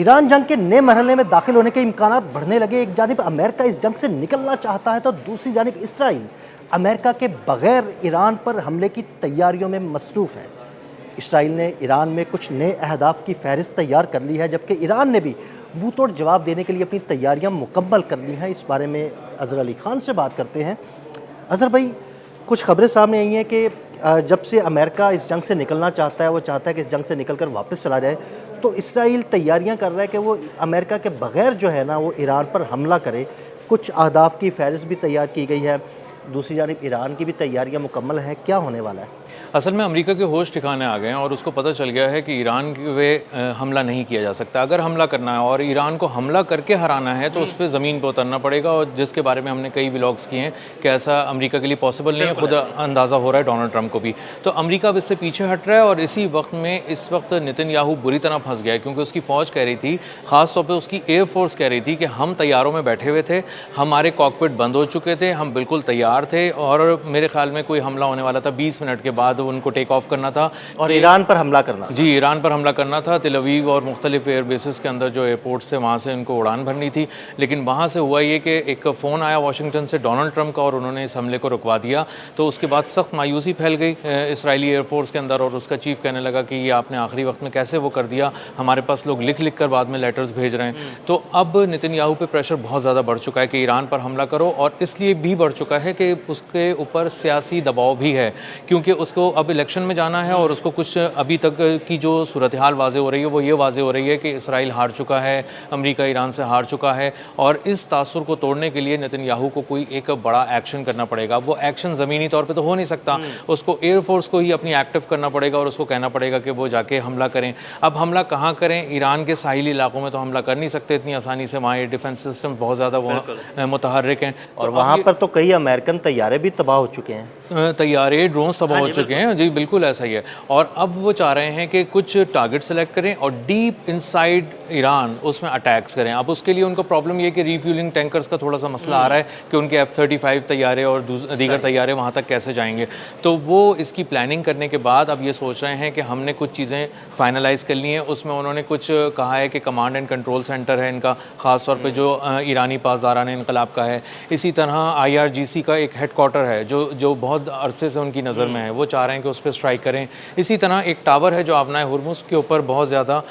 Iran जंग के नए मरहले में दाखिल होने के इम्कानात बढ़ने लगे। एक जानिब अमेरिका इस जंग से निकलना चाहता है तो दूसरी जानिब इसराइल अमेरिका के बगैर ईरान पर हमले की तैयारियों में मसरूफ़ है। इसराइल ने ईरान में कुछ नए अहदाफ की फहरिस्त तैयार कर ली है, जबकि ईरान ने भी मुंह तोड़ जवाब देने के लिए अपनी तैयारियां मुकम्मल कर ली हैं। इस बारे में अज़हर अली खान से बात करते हैं। अज़हर भाई, कुछ खबरें सामने आई हैं कि जब से अमेरिका इस जंग से निकलना चाहता है, वो चाहता है कि इस जंग से निकल कर वापस चला जाए, तो इसराइल तैयारियां कर रहा है कि वो अमेरिका के बगैर जो है ना वो ईरान पर हमला करे। कुछ अहदाफ की फहरिस्त भी तैयार की गई है, दूसरी जानिब ईरान की भी तैयारियां मुकम्मल हैं। क्या होने वाला है? असल में अमेरिका के होश ठिकाने आ गए हैं और उसको पता चल गया है कि ईरान पे हमला नहीं किया जा सकता। अगर हमला करना है और ईरान को हमला करके हराना है तो उस पर ज़मीन पर उतरना पड़ेगा, और जिसके बारे में हमने कई व्लॉग्स किए हैं कि ऐसा अमेरिका के लिए पॉसिबल नहीं है। खुद अंदाज़ा हो रहा है डोनाल्ड ट्रंप को भी। तो अमेरिका अब इससे पीछे हट रहा है और इसी वक्त में इस वक्त नेतन्याहू बुरी तरह फंस गया है, क्योंकि उसकी फ़ौज कह रही थी, ख़ास तौर पर उसकी एयरफोर्स कह रही थी कि हम तैयारों में बैठे हुए थे, हमारे कॉकपिट बंद हो चुके थे, हम बिल्कुल तैयार थे और मेरे ख्याल में कोई हमला होने वाला था 20 मिनट के बाद उनको टेक ऑफ करना था और ईरान पर हमला करना। जी, ईरान पर हमला करना था। तेल अवीव और मुख्तलिफ एयर बेसिस के अंदर जो एयरपोर्ट से वहाँ से उनको उड़ान भरनी थी। लेकिन वहाँ से हुआ ये कि एक फ़ोन आया वाशिंगटन से डोनाल्ड ट्रंप का और उन्होंने इस हमले को रुकवा दिया। तो उसके बाद सख्त मायूसी फैल गई इसराइली एयरफोर्स के अंदर, और उसका चीफ कहने लगा कि ये आपने आखिरी वक्त में कैसे वो कर दिया, हमारे पास लोग लिख लिख कर बाद में लेटर्स भेज रहे हैं। तो अब नेतन्याहू पे प्रेशर बहुत ज़्यादा बढ़ चुका है कि ईरान पर हमला करो, और इसलिए भी बढ़ चुका है कि उसके ऊपर सियासी दबाव भी है, क्योंकि उसको अब इलेक्शन में जाना है और उसको कुछ अभी तक की जो सूरत हाल वाज़े हो रही है वो ये वाज़े हो रही है कि इसराइल हार चुका है, अमेरिका ईरान से हार चुका है, और इस तासुर को तोड़ने के लिए नेतन्याहू को कोई एक बड़ा एक्शन करना पड़ेगा। वो एक्शन ज़मीनी तौर पे तो हो नहीं सकता, उसको एयरफोर्स को ही अपनी एक्टिव करना पड़ेगा और उसको कहना पड़ेगा कि वो जाके हमला करें। अब हमला कहाँ करें? ईरान के साहिली इलाकों में तो हमला कर नहीं सकते इतनी आसानी से, वहाँ डिफेंस सिस्टम बहुत ज़्यादा वहाँ मुतहर्रिक हैं, और वहाँ पर तो कई अमेरिकन तैयारे भी तबाह हो चुके हैं। तैयारे ड्रोन्स तबाह हो चुके हैं। जी बिल्कुल ऐसा ही है। और अब वो चाह रहे हैं कि कुछ टारगेट सेलेक्ट करें और डीप इनसाइड ईरान उसमें अटैक्स करें। अब उसके लिए उनको प्रॉब्लम ये कि रीफ्यूलिंग टैंकर्स का थोड़ा सा मसला आ रहा है कि उनके F-35 तैयारे और दीगर तैयारे वहाँ तक कैसे जाएंगे। तो वो इसकी प्लानिंग करने के बाद अब ये सोच रहे हैं कि हमने कुछ चीज़ें फाइनलाइज कर ली हैं। उसमें उन्होंने कुछ कहा है कि कमांड एंड कंट्रोल सेंटर है इनका, ख़ास तौर पे जो ईरानी पासदारान इनकलाब का है। इसी तरह IRGC का एक हेड क्वार्टर है जो बहुत अरसे से उनकी नज़र में है, वो चाह रहे हैं कि उस पर स्ट्राइक करें। इसी तरह एक टावर है जो आबनाए हुर्मुज़ के ऊपर बहुत ज़्यादा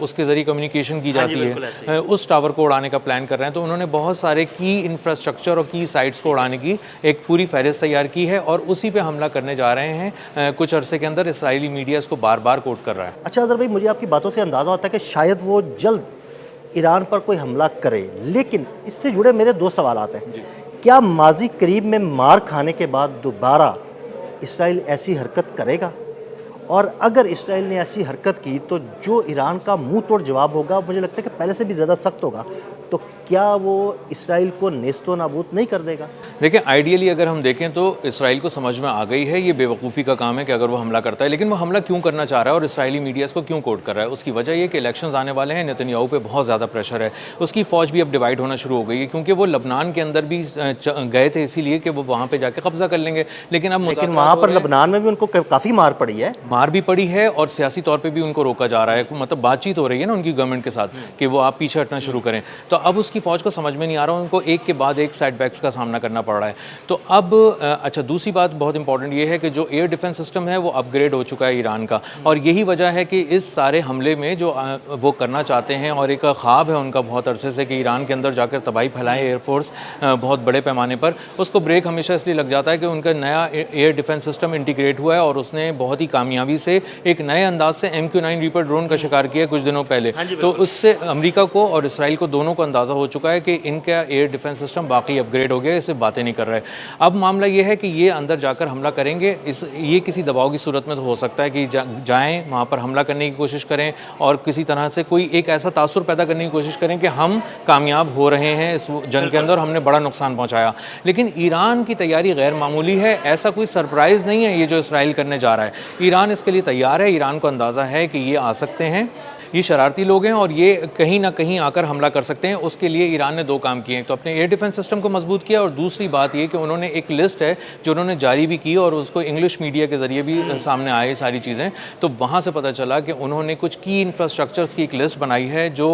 उसके ज़रिए कम्युनिकेशन की जाती है, उस टावर को उड़ाने का प्लान कर रहे हैं। तो उन्होंने बहुत सारे की इंफ्रास्ट्रक्चर और की साइट्स को उड़ाने की एक पूरी फहरिस्त तैयार की है और उसी पे हमला करने जा रहे हैं कुछ अरसे के अंदर। इसराइली मीडिया इसको बार बार कोट कर रहा है। अच्छा अज़हर भाई, मुझे आपकी बातों से अंदाज़ा होता है कि शायद वो जल्द ईरान पर कोई हमला करे, लेकिन इससे जुड़े मेरे दो सवालात हैं। क्या माजी करीब में मार खाने के बाद दोबारा इसराइल ऐसी हरकत करेगा? और अगर इसराइल ने ऐसी हरकत की तो जो ईरान का मुंह तोड़ जवाब होगा, मुझे लगता है कि पहले से भी ज़्यादा सख्त होगा। तो क्या वो इसराइल को नेस्तो नाबूद नहीं कर देगा? देखिए, आइडियली अगर हम देखें तो इसराइल को समझ में आ गई है ये बेवकूफ़ी का काम है कि अगर वो हमला करता है, लेकिन वो हमला क्यों करना चाह रहा है और इसराइली मीडिया इसको क्यों कोट कर रहा है? उसकी वजह ये कि इलेक्शंस आने वाले हैं, नेतन्याहू पे बहुत ज़्यादा प्रेशर है। उसकी फ़ौज भी अब डिवाइड होना शुरू हो गई है, क्योंकि वो लबनान के अंदर भी गए थे इसीलिए कि वो वहाँ पर जाके कब्जा कर लेंगे। लेकिन अब वहाँ पर लबनान में भी उनको काफ़ी मार पड़ी है। मार भी पड़ी है और सियासी तौर पे भी उनको रोका जा रहा है। मतलब बातचीत हो रही है ना उनकी गवर्नमेंट के साथ कि वो आप पीछे हटना शुरू करें। तो अब उसकी फ़ौज को समझ में नहीं आ रहा, उनको एक के बाद एक सेटबैक्स का सामना करना पड़ रहा है। तो अब अच्छा, दूसरी बात बहुत इंपॉर्टेंट ये है कि जो एयर डिफेंस सिस्टम है वो अपग्रेड हो चुका है ईरान का, और यही वजह है कि इस सारे हमले में जो वो करना चाहते हैं और एक ख्वाब है उनका बहुत अरसे से कि ईरान के अंदर जाकर तबाही फैलाएं एयरफोर्स बहुत बड़े पैमाने पर, उसको ब्रेक हमेशा इसलिए लग जाता है कि उनका नया एयर डिफेंस सिस्टम इंटीग्रेट हुआ है और उसने बहुत ही कामयाबी से एक नए अंदाज से MQ-9 रीपर ड्रोन का शिकार किया कुछ दिनों पहले। तो उससे अमेरिका को और इसराइल को दोनों को अंदाज़ा हो चुका है कि इनका एयर डिफेंस सिस्टम बाकी अपग्रेड हो गया, इससे बातें नहीं कर रहे। अब मामला ये है कि ये अंदर जाकर हमला करेंगे, ये किसी दबाव की सूरत में तो हो सकता है कि जाएँ वहाँ पर हमला करने की कोशिश करें और किसी तरह से कोई एक ऐसा तासुर पैदा करने की कोशिश करें कि हम कामयाब हो रहे हैं इस जंग के अंदर, हमने बड़ा नुकसान पहुँचाया। लेकिन ईरान की तैयारी गैर मामूली है, ऐसा कोई सरप्राइज़ नहीं है ये जो इसराइल करने जा रहा है। ईरान इसके लिए तैयार है, ईरान को अंदाज़ा है कि ये आ सकते हैं। ये शरारती लोग हैं और ये कहीं ना कहीं आकर हमला कर सकते हैं। उसके लिए ईरान ने 2 काम किए हैं, तो अपने एयर डिफेंस सिस्टम को मजबूत किया और दूसरी बात ये कि उन्होंने एक लिस्ट है जो उन्होंने जारी भी की और उसको इंग्लिश मीडिया के ज़रिए भी सामने आए सारी चीज़ें। तो वहाँ से पता चला कि उन्होंने कुछ की इंफ्रास्ट्रक्चर्स की एक लिस्ट बनाई है जो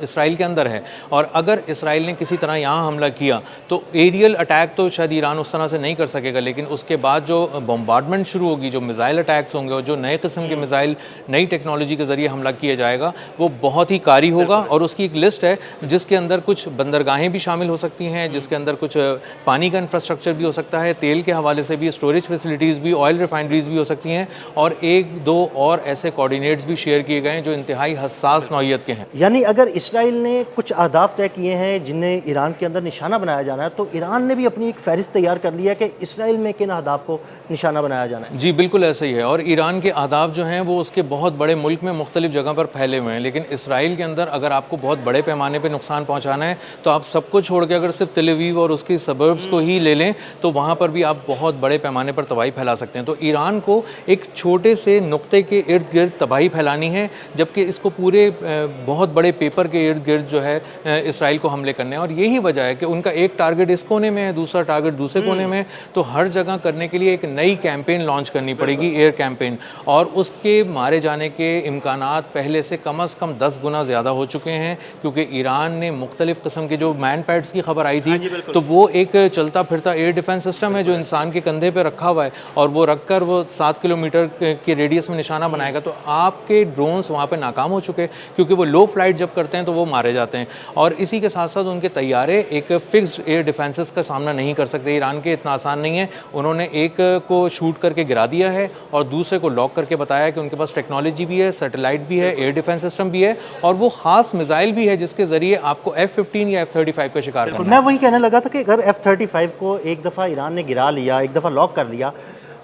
इसराइल के अंदर है, और अगर इसराइल ने किसी तरह यहाँ हमला किया तो एरियल अटैक तो शायद ईरान उस तरह से नहीं कर सकेगा, लेकिन उसके बाद जो बम्बार्डमेंट शुरू होगी, जो मिसाइल अटैक्स होंगे और जो नए किस्म के मिसाइल नई टेक्नोलॉजी के ज़रिए हमला किया जाएगा वो बहुत ही कारी होगा। और उसकी एक लिस्ट है जिसके अंदर कुछ बंदरगाहें भी शामिल हो सकती हैं, जिसके अंदर कुछ पानी का इंफ्रास्ट्रक्चर भी हो सकता है, तेल के हवाले से भी स्टोरेज फैसिलिटीज़ भी, ऑयल रिफाइनरीज भी हो सकती हैं, और 1-2 और ऐसे कोऑर्डिनेट्स भी शेयर किए गए हैं जो इंतहाई हसास नौइयत के हैं। यानी अगर इसराइल ने कुछ अहदाफ तय किए हैं जिन्हें ईरान के अंदर निशाना बनाया जाना है, तो ईरान ने भी अपनी एक फहरिस्त तैयार कर ली है कि इसराइल में किन अहदाफ को निशाना बनाया जाना है। जी बिल्कुल ऐसा ही है, और ईरान के अहदाफ जो हैं वो उसके बहुत बड़े मुल्क में मुख्तलिफ जगह पर फैले हुए हैं, लेकिन इसराइल के अंदर अगर आपको बहुत बड़े पैमाने पर नुकसान पहुँचाना है तो आप सबको छोड़ के अगर सिर्फ तेल अवीव और उसकी सबर्ब्स को ही ले लें तो वहाँ पर भी आप बहुत बड़े पैमाने पर तबाही फैला सकते हैं। तो ईरान को एक छोटे से नुक्ते के इर्द गिर्द तबाही फैलानी है, जबकि इसको पूरे बहुत बड़े पेपर के इर्द गिर्द जो है इसराइल को हमले करने हैं। और यही वजह है कि उनका एक टारगेट इस कोने में है, दूसरा टारगेट दूसरे कोने में, तो हर जगह करने के लिए एक नई कैंपेन लॉन्च करनी पड़ेगी, एयर कैंपेन, और उसके मारे जाने के इम्कानात पहले से कम 10 गुना ज़्यादा हो चुके हैं, क्योंकि ईरान ने मुख्तलिफ किस्म के जो मैन पैड्स की खबर आई थी तो वो एक चलता फिरता एयर डिफेंस सिस्टम है जो इंसान के कंधे पे रखा हुआ है, और वो रखकर वो 7 किलोमीटर के रेडियस में निशाना बनाएगा। तो आपके ड्रोन्स वहाँ पे नाकाम हो चुके, क्योंकि वो लो फ्लाइट जब करते हैं तो वो मारे जाते हैं, और इसी के साथ साथ उनके तैयारे एक फिक्स्ड एयर डिफेंसेस का सामना नहीं कर सकते। ईरान के इतना आसान नहीं है, उन्होंने एक को शूट करके गिरा दिया है और दूसरे को लॉक करके बताया कि उनके पास टेक्नोलॉजी भी है, सैटेलाइट भी है, एयर डिफेंस सिस्टम भी है, और वो खास मिसाइल भी है जिसके जरिए आपको F-15 या F-35 का शिकार करना है। मैं वही कहने लगा था कि अगर F-35 को एक दफ़ा ईरान ने गिरा लिया, एक दफ़ा लॉक कर लिया,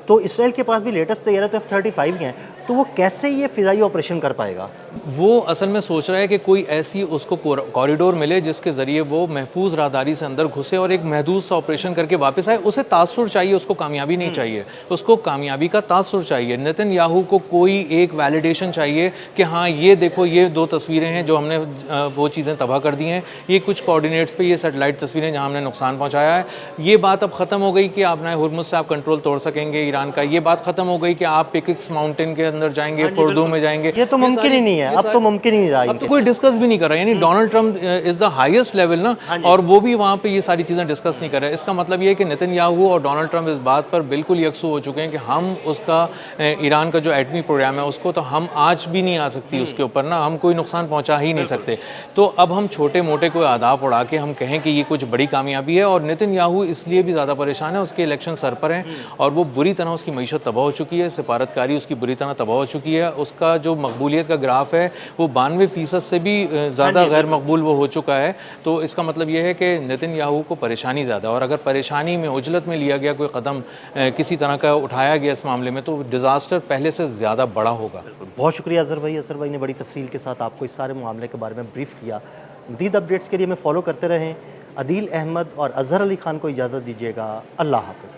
तो इसराइल के पास भी लेटेस्ट तैयार है तो F-35 ही हैं, तो वो कैसे ये फ़िज़ाई ऑपरेशन कर पाएगा? वो असल में सोच रहा है कि कोई ऐसी उसको कॉरिडोर मिले जिसके ज़रिए वो महफूज राहदारी से अंदर घुसे और एक महदूद सा ऑपरेशन करके वापस आए। उसे तासुर चाहिए, उसको कामयाबी नहीं चाहिए, उसको कामयाबी का तासुर चाहिए। नेतन्याहू को कोई एक वैलिडेशन चाहिए कि हाँ ये देखो ये 2 तस्वीरें हैं जो हमने वो चीज़ें तबाह कर दी हैं, ये कुछ कोऑर्डिनेट्स पे ये सैटेलाइट तस्वीरें जहाँ हमने नुकसान पहुँचाया है। ये बात अब ख़त्म हो गई कि आपने हुर्मुज़ से आप कंट्रोल तोड़ सकेंगे ईरान का, ये बात ख़त्म हो गई कि आप पिकिक्स माउंटेन के अंदर जाएंगे, फोर्डो में जाएंगे। ये तो मुमकिन ही नहीं है, अब तो मुमकिन ही नहीं रहा, अब तो कोई डिस्कस भी नहीं कर रहा है, यानी Donald Trump is the highest level ना, और वो भी वहाँ पे ये सारी चीज़ें डिस्कस नहीं कर रहे। इसका मतलब ये है कि नेतन्याहू और डोनाल्ड ट्रम्प इस बात पर बिल्कुल यकसू हो चुके हैं कि हम उसका ईरान का जो एटमी प्रोग्राम है उसको तो हम आज भी नहीं आ सकती उसके ऊपर ना, हम कोई नुकसान पहुँचा ही नहीं सकते। तो अब हम छोटे मोटे कोई आदाब उड़ा के हम कहें कि ये कुछ बड़ी कामयाबी है, और नेतन्याहू इसलिए भी ज़्यादा परेशान है, उसके इलेक्शन सर पर हैं और वो बुरी तरह उसकी मईशत तबाह हो चुकी है, सिफारतकारी उसकी बुरी तरह तबाह हो चुकी है, उसका जो मकबूलियत का ग्राफ है वो 92% से भी ज़्यादा गैर मकबूल वो हो चुका है। तो इसका मतलब ये है कि नेतन्याहू को परेशानी ज़्यादा, और अगर परेशानी में उजलत में लिया गया कोई कदम किसी तरह का उठाया गया इस मामले में तो डिज़ास्टर पहले से ज़्यादा बड़ा होगा। बहुत शुक्रिया अज़हर भाई ने बड़ी तफसील के साथ आपको इस सारे मामले के बारे में ब्रीफ किया। मज़ीद अपडेट्स के लिए हमें फॉलो करते रहें। अदील अहमद और अज़हर अली खान को इजाज़त दीजिएगा। अल्लाह हाफ़िज़।